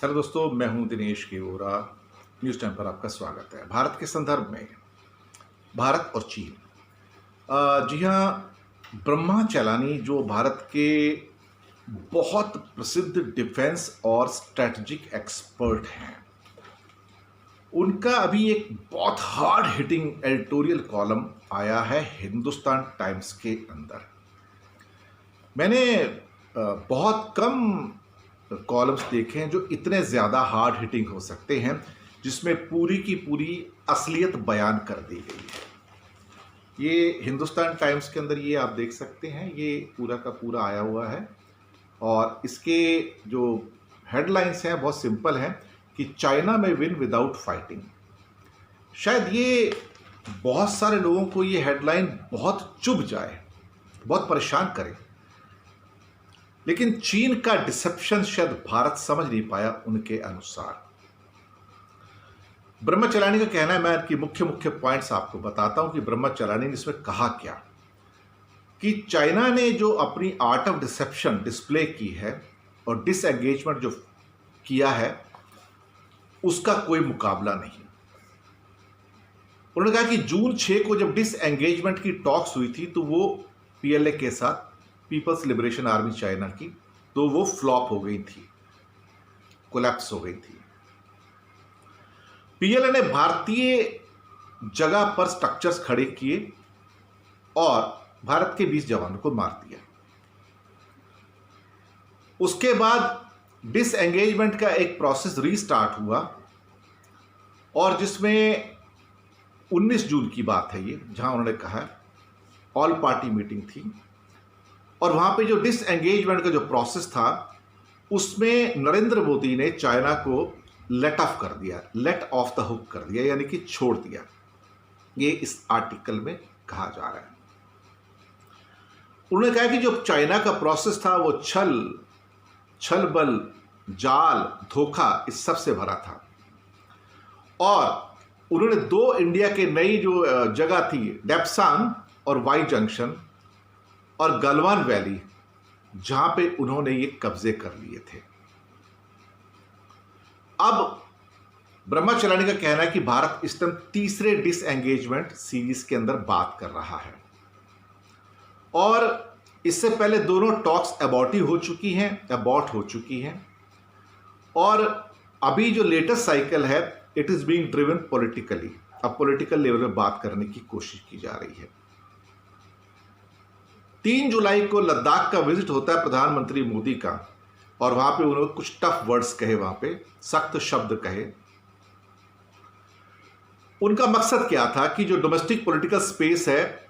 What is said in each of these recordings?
Hello दोस्तों, मैं हूं दिनेश केवरा। न्यूज़ टाइम पर आपका स्वागत है। भारत के संदर्भ में भारत और चीन। जी हाँ, ब्रह्मा चलानी जो भारत के बहुत प्रसिद्ध डिफेंस और स्ट्रेटजिक एक्सपर्ट हैं, उनका अभी एक बहुत हार्ड हिटिंग एडिटोरियल कॉलम आया है हिंदुस्तान टाइम्स के अंदर। मैंने बहुत कम कॉलम्स देखे हैं जो इतने ज़्यादा हार्ड हिटिंग हो सकते हैं, जिसमें पूरी की पूरी असलियत बयान कर दी गई है। ये हिंदुस्तान टाइम्स के अंदर ये आप देख सकते हैं, ये पूरा का पूरा आया हुआ है और इसके जो हेडलाइंस हैं बहुत सिंपल हैं कि चाइना में विन विदाउट फाइटिंग। शायद ये बहुत सारे लोगों को ये हेडलाइन बहुत चुभ जाए, बहुत परेशान करे, लेकिन चीन का डिसेप्शन शायद भारत समझ नहीं पाया उनके अनुसार। ब्रह्मा चलानी का कहना है, मैं इनकी मुख्य मुख्य पॉइंट्स आपको बताता हूं कि ब्रह्मा चलानी ने इसमें कहा क्या, कि चाइना ने जो अपनी आर्ट ऑफ डिसेप्शन डिस्प्ले की है और डिसएंगेजमेंट जो किया है, उसका कोई मुकाबला नहीं। उन्होंने कहा कि जून 6 को जब डिसएंगेजमेंट की टॉक्स हुई थी तो वो पीएलए के साथ, पीपल्स लिबरेशन आर्मी चाइना की, तो वो फ्लॉप हो गई थी, कोलैप्स हो गई थी। पीएलए ने भारतीय जगह पर स्ट्रक्चर्स खड़े किए और भारत के 20 जवानों को मार दिया। उसके बाद डिसएंगेजमेंट का एक प्रोसेस रीस्टार्ट हुआ और जिसमें 19 जून की बात है ये, जहां उन्होंने कहा ऑल पार्टी मीटिंग थी और वहां पे जो डिसएंगेजमेंट का जो प्रोसेस था उसमें नरेंद्र मोदी ने चाइना को लेट ऑफ कर दिया, लेट ऑफ द हुक कर दिया, यानी कि छोड़ दिया। ये इस आर्टिकल में कहा जा रहा है। उन्होंने कहा कि जो चाइना का प्रोसेस था वो छल बल, जाल, धोखा, इस सब से भरा था और उन्होंने दो इंडिया के नई जो जगह थी, डेप्सांग और वाई जंक्शन और गलवान वैली, जहां पे उन्होंने ये कब्जे कर लिए थे। अब ब्रह्मा चलानी का कहना है कि भारत इस टाइम तीसरे डिसएंगेजमेंट सीरीज के अंदर बात कर रहा है और इससे पहले दोनों टॉक्स अबॉर्ट हो चुकी हैं और अभी जो लेटेस्ट साइकिल है, it is being driven politically. अब पॉलिटिकल लेवल में बात करने की कोशिश की जा रही है। 3 जुलाई को लद्दाख का विजिट होता है प्रधानमंत्री मोदी का और वहां पे उन्होंने कुछ टफ वर्ड्स कहे, वहां पे सख्त शब्द कहे। उनका मकसद क्या था कि जो डोमेस्टिक पॉलिटिकल स्पेस है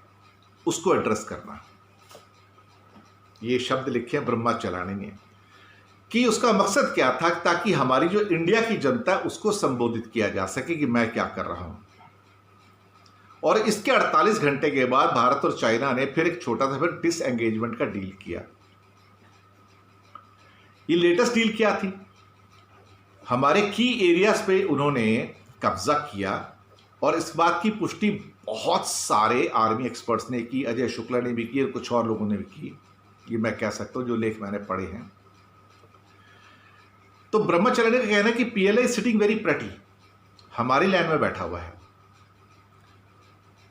उसको एड्रेस करना। ये शब्द लिखे हैं ब्रह्मा चलानी ने कि उसका मकसद क्या था, ताकि हमारी जो इंडिया की जनता है उसको संबोधित किया जा सके कि मैं क्या कर रहा हूं। और इसके 48 घंटे के बाद भारत और चाइना ने फिर एक छोटा सा फिर डिसएंगेजमेंट का डील किया। ये लेटेस्ट डील क्या थी? हमारे की एरियाज पे उन्होंने कब्जा किया और इस बात की पुष्टि बहुत सारे आर्मी एक्सपर्ट्स ने की, अजय शुक्ला ने भी की और कुछ और लोगों ने भी की। ये मैं कह सकता हूं जो लेख मैंने पढ़े हैं। तो ब्रह्मचर्य का कहना है कि पीएलए सिटिंग वेरी प्रेटी, हमारी लैंड में बैठा हुआ है।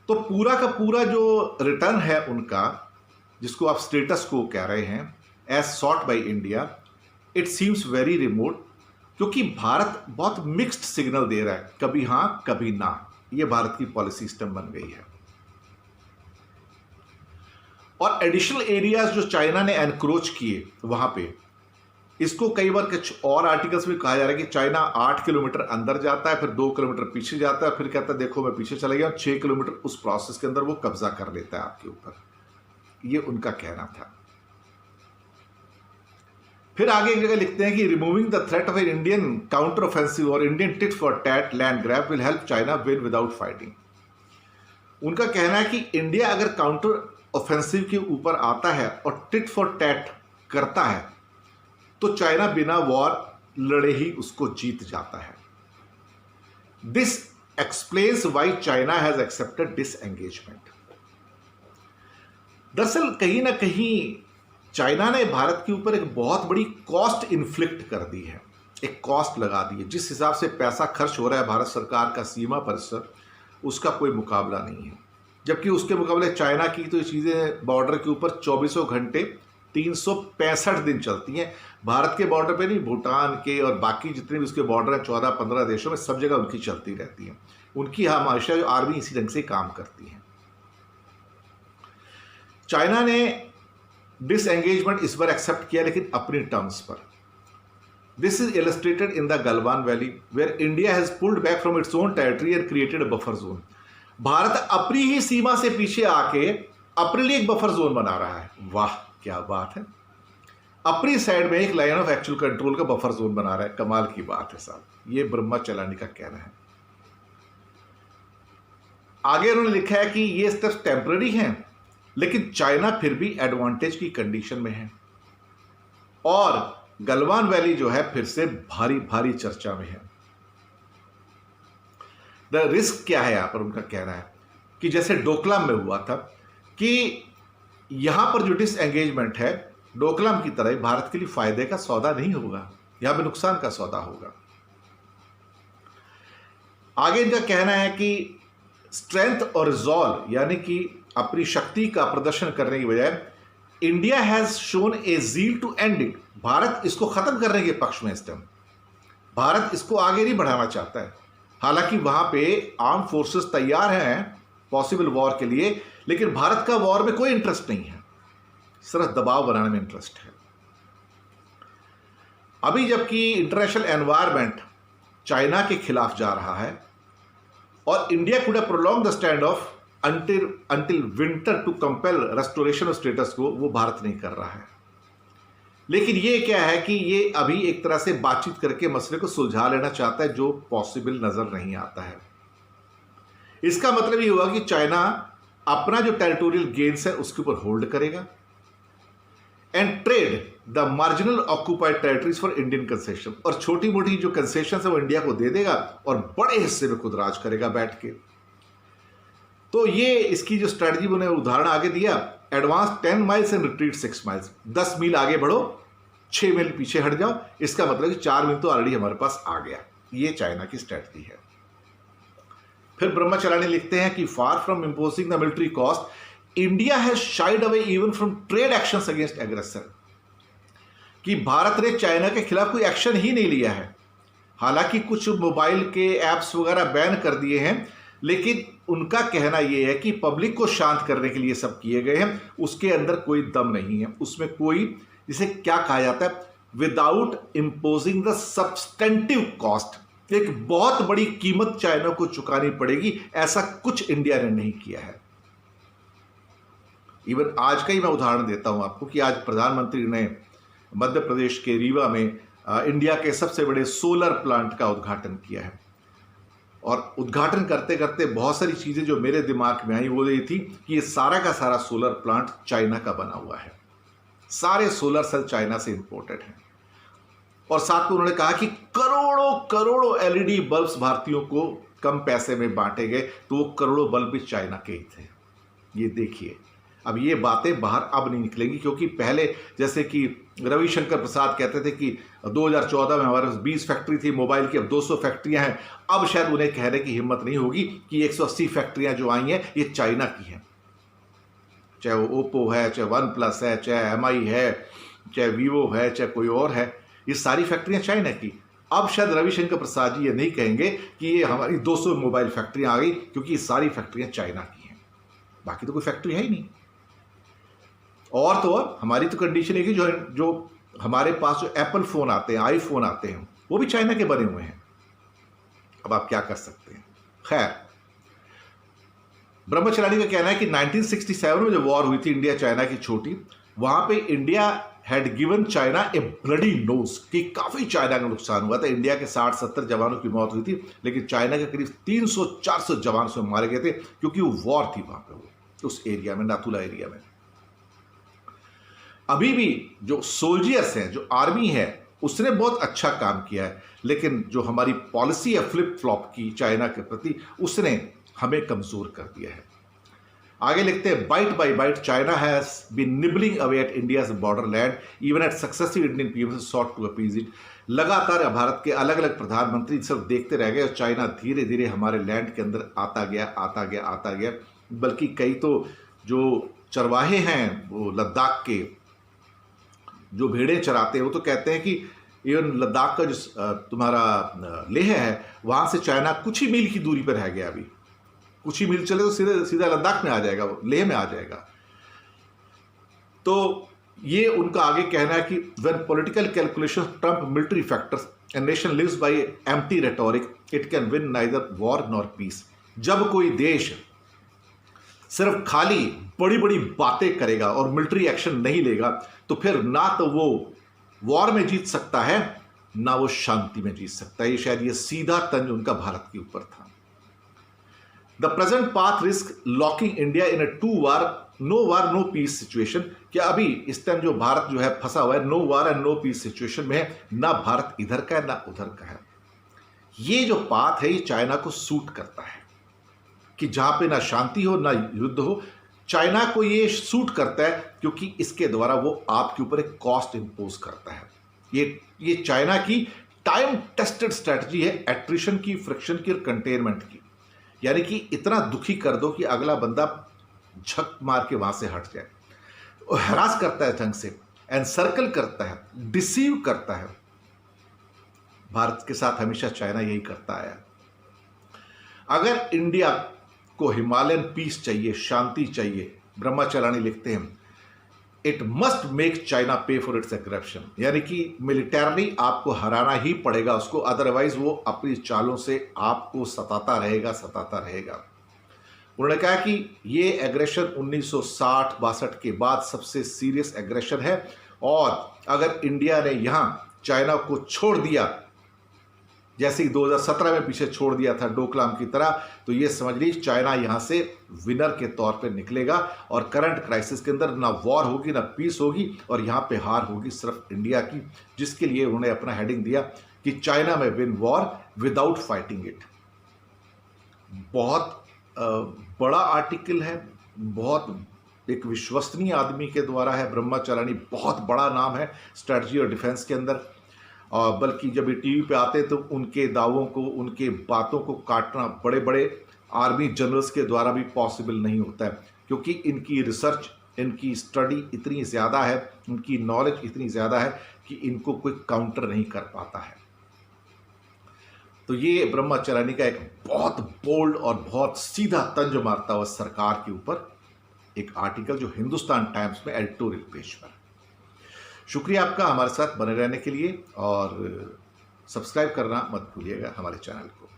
तो पूरा का पूरा जो रिटर्न है उनका, जिसको आप स्टेटस को कह रहे हैं, as sought by India, it seems very remote, क्योंकि भारत बहुत मिक्स्ड सिग्नल दे रहा है, कभी हां कभी ना। ये भारत की पॉलिसी सिस्टम बन गई है। और एडिशनल एरियाज जो चाइना ने एनक्रोच किए वहां पे, इसको कई बार कुछ और आर्टिकल्स में कहा जा रहा है कि चाइना 8 किलोमीटर अंदर जाता है, फिर 2 किलोमीटर पीछे जाता है, फिर कहता है देखो मैं पीछे चला गया, 6 किलोमीटर उस प्रोसेस के अंदर वो कब्जा कर लेता है आपके ऊपर। ये उनका कहना था। फिर आगे एक जगह लिखते हैं कि removing the threat of an Indian counter offensive और Indian tit for tat land grab will help China win without fighting. उनका कहना है कि इंडिया अगर काउंटर ऑफेंसिव के ऊपर आता है और टिट फॉर टैट करता है तो चाइना बिना वॉर लड़े ही उसको जीत जाता है। This explains why China has accepted disengagement. दरअसल कहीं ना कहीं चाइना ने भारत के ऊपर एक बहुत बड़ी कॉस्ट इन्फ्लिक्ट कर दी है। एक कॉस्ट लगा दी है। जिस हिसाब से पैसा खर्च हो रहा है भारत सरकार का सीमा पर सर, उसका कोई मुकाबला नहीं है। जबकि उसके मुकाबले चाइना की तो ये चीज़ें बॉर्डर के ऊपर 24 घंटे 365 दिन चलती हैं। भारत के बॉर्डर पे नहीं, भूटान के और बाकी जितने भी उसके बॉर्डर हैं 14-15 देशों में, सब जगह उनकी चलती रहती हैं। उनकी हमेशा जो आर्मी इसी ढंग से काम करती है। चाइना ने डिसएंगेजमेंट इस बार एक्सेप्ट किया, लेकिन अपनी टर्म्स पर। This is illustrated in the Galwan valley where India has pulled back from its own territory and created a buffer zone. Bharat अपनी ही सीमा से पीछे आके अपने लिए एक बफर जोन बना रहा है। वाह क्या बात है, अपनी साइड में एक लाइन ऑफ एक्चुअल कंट्रोल का बफर जोन बना रहा है। कमाल की बात है साहब, ये ब्रह्मा चलानी का कहना है। आगे उन्होंने लिखा है कि ये स्टेप्स टेम्पररी हैं, लेकिन चाइना फिर भी एडवांटेज की कंडीशन में है और गलवान वैली जो है फिर से भारी भारी चर्चा में है। द रिस्क क्या है यहां पर, उनका कहना है कि जैसे डोकलाम में हुआ था कि यहां पर जो डिसएंगेजमेंट है डोकलाम की तरह भारत के लिए फायदे का सौदा नहीं होगा, यहां पर नुकसान का सौदा होगा। आगे इनका कहना है कि स्ट्रेंथ और रिजॉल्व, यानी कि अपनी शक्ति का प्रदर्शन करने की बजाय India has shown a zeal to end it. Bharat इसको खत्म करने के पक्ष में इस टाइम, भारत इसको आगे नहीं बढ़ाना चाहता है। हालांकि वहां पे आर्म फोर्सेस तैयार हैं पॉसिबल वॉर के लिए, लेकिन भारत का वॉर में कोई इंटरेस्ट नहीं है, सिर्फ दबाव बनाने में इंटरेस्ट है। अभी जबकि इंटरनेशनल एनवायरनमेंट चाइना के खिलाफ जा रहा है और India could have prolong the stand of until winter to compel restoration of status quo, वो भारत नहीं कर रहा है। लेकिन ये क्या है कि ये अभी एक तरह से बातचीत करके मसले को सुलझा लेना चाहता है, जो पॉसिबल नजर नहीं आता है। इसका मतलब ये हुआ कि चाइना अपना जो टेरिटोरियल गेन्स है उसके ऊपर होल्ड करेगा and trade the marginal occupied territories for Indian concession, और छोटी मोटी जो कंसेशन है वो इंडिया को दे देगा और बड़े हिस्से में खुद राज करेगा बैठ के। तो ये इसकी जो स्ट्रेटजी उन्होंने उदाहरण आगे दिया, advance 10 miles and retreat 6 miles, 10 मील आगे बढ़ो 6 मील पीछे हट जाओ। इसका मतलब कि 4 मील तो ऑलरेडी हमारे पास आ गया। ये चाइना की स्ट्रेटजी है। फिर ब्रह्मचलानी लिखते हैं कि far from imposing the military cost, India has shied away even from trade actions against aggressor. कि भारत ने चाइना के खिलाफ कोई एक्शन ही नहीं लिया है। हालांकि कुछ मोबाइल के ऐप्स वगैरह बैन कर दिए हैं, लेकिन उनका कहना यह है कि पब्लिक को शांत करने के लिए सब किए गए हैं, उसके अंदर कोई दम नहीं है, उसमें कोई, जिसे क्या कहा जाता है, without imposing the substantive cost, एक बहुत बड़ी कीमत चाइना को चुकानी पड़ेगी, ऐसा कुछ इंडिया ने नहीं किया है। इवन आज का ही मैं उदाहरण देता हूं आपको कि आज प्रधानमंत्री ने मध्य प्रदेश के रीवा में इंडिया के सबसे बड़े सोलर प्लांट का उद्घाटन किया है। और उद्घाटन करते करते बहुत सारी चीज़ें जो मेरे दिमाग में आई वो ये थी कि ये सारा का सारा सोलर प्लांट चाइना का बना हुआ है, सारे सोलर सेल चाइना से इंपोर्टेड हैं। और साथ में उन्होंने कहा कि करोड़ों करोड़ों एलईडी बल्ब्स भारतीयों को कम पैसे में बांटे गए, तो वो करोड़ों बल्ब भी चाइना के ही थे। ये देखिए, अब ये बातें बाहर अब नहीं निकलेंगी, क्योंकि पहले जैसे कि रविशंकर प्रसाद कहते थे कि 2014 में हमारे पास 20 फैक्ट्री थी मोबाइल की, अब 200 फैक्ट्रियां हैं। अब शायद उन्हें कहने की हिम्मत नहीं होगी कि 180 फैक्ट्रियां जो आई हैं ये चाइना की हैं। चाहे वो ओप्पो है, चाहे वन प्लस है, चाहे एमआई है, चाहे वीवो है, चाहे कोई और है, ये सारी फैक्ट्रियां चाइना की। अब शायद रविशंकर प्रसाद जी ये नहीं कहेंगे कि ये हमारी 200 मोबाइल फैक्ट्रियां आ गई, क्योंकि ये सारी फैक्ट्रियां चाइना की हैं, बाकी तो कोई फैक्ट्री है ही नहीं। और तो और हमारी तो कंडीशन है कि जो हमारे पास जो एप्पल फ़ोन आते हैं, आईफोन आते हैं, वो भी चाइना के बने हुए हैं। अब आप क्या कर सकते हैं। खैर, ब्रह्मचलानी का कहना है कि 1967 में जो वॉर हुई थी इंडिया चाइना की छोटी, वहां पे India had given China a bloody nose, कि काफ़ी चाइना का नुकसान हुआ था। इंडिया के 60-70 जवानों की मौत हुई थी, लेकिन चाइना के करीब 300-400 जवान उसमें मारे गए थे, क्योंकि वो वॉर थी वहां पे, उस एरिया में, नाथुला एरिया में। अभी भी जो सोल्जर्स हैं, जो आर्मी है, उसने बहुत अच्छा काम किया है, लेकिन जो हमारी पॉलिसी है फ्लिप फ्लॉप की चाइना के प्रति, उसने हमें कमजोर कर दिया है। आगे लिखते हैं, bite by bite China has been nibbling away at India's border land even at successive Indian PMs sought to appease it. लगातार भारत के अलग अलग प्रधानमंत्री सिर्फ देखते रह गए और चाइना धीरे धीरे हमारे लैंड के अंदर आता गया आता गया आता गया। बल्कि कई तो जो चरवाहे हैं वो लद्दाख के जो भेड़ें चराते हैं वो तो कहते हैं कि इवन लद्दाख का जो तुम्हारा लेह है वहाँ से चाइना कुछ ही मील की दूरी पर रह गया। अभी कुछ ही मील चले तो सीधे सीधा लद्दाख में आ जाएगा, वो लेह में आ जाएगा। तो ये उनका आगे कहना है कि when political calculation trump military factors and nation lives by empty rhetoric it can win neither war nor peace. जब कोई देश सिर्फ खाली बड़ी बड़ी बातें करेगा और मिलिट्री एक्शन नहीं लेगा तो फिर ना तो वो वॉर में जीत सकता है ना वो शांति में जीत सकता है। ये शायद ये सीधा तंज उनका भारत के ऊपर था। The present path risk locking India in a no war no peace situation. क्या अभी इस टाइम जो भारत जो है फंसा हुआ है no war and no peace situation में है, ना भारत इधर का है ना उधर का है। ये जो पाथ है ये चाइना को सूट करता है कि जहां पे ना शांति हो ना युद्ध हो। चाइना को ये सूट करता है क्योंकि इसके द्वारा वो आपके ऊपर एक कॉस्ट इंपोज करता है। ये चाइना की टाइम टेस्टेड स्ट्रेटजी है एट्रिशन की, फ्रिक्शन की और कंटेनमेंट की। यानी कि इतना दुखी कर दो कि अगला बंदा झक मार के वहां से हट जाए। वो हरास करता है ढंग से, एनसर्कल करता है, डिसीव करता है। भारत के साथ हमेशा चाइना यही करता आया। अगर इंडिया को हिमालयन पीस चाहिए, शांति चाहिए, ब्रह्मा चलानी लिखते हैं इट मस्ट मेक चाइना पे फॉर इट्स एग्रेशन। यानी कि मिलिटरली आपको हराना ही पड़ेगा उसको, अदरवाइज वो अपनी चालों से आपको सताता रहेगा। उन्होंने कहा कि ये एग्रेशन 1960-62 के बाद सबसे सीरियस एग्रेशन है और अगर इंडिया ने यहाँ चाइना को छोड़ दिया जैसे ही 2017 में पीछे छोड़ दिया था डोकलाम की तरह, तो ये समझ लीजिए चाइना यहाँ से विनर के तौर पे निकलेगा और करंट क्राइसिस के अंदर ना वॉर होगी ना पीस होगी और यहाँ पे हार होगी सिर्फ इंडिया की, जिसके लिए उन्होंने अपना हेडिंग दिया कि चाइना में win war without fighting it. बहुत बड़ा आर्टिकल है, बहुत एक विश्वसनीय आदमी के द्वारा है। ब्रह्मा चलानी बहुत बड़ा नाम है स्ट्रेटजी और डिफेंस के अंदर। और बल्कि जब ये टीवी पे आते तो उनके दावों को, उनके बातों को काटना बड़े बड़े आर्मी जनरल्स के द्वारा भी पॉसिबल नहीं होता है, क्योंकि इनकी रिसर्च, इनकी स्टडी इतनी ज़्यादा है, उनकी नॉलेज इतनी ज़्यादा है कि इनको कोई काउंटर नहीं कर पाता है। तो ये ब्रह्मा चलानी का एक बहुत बोल्ड और बहुत सीधा तंज मारता हुआ सरकार के ऊपर एक आर्टिकल जो हिंदुस्तान टाइम्स में एडिटोरियल पेज पर। शुक्रिया आपका हमारे साथ बने रहने के लिए और सब्सक्राइब करना मत भूलिएगा हमारे चैनल को।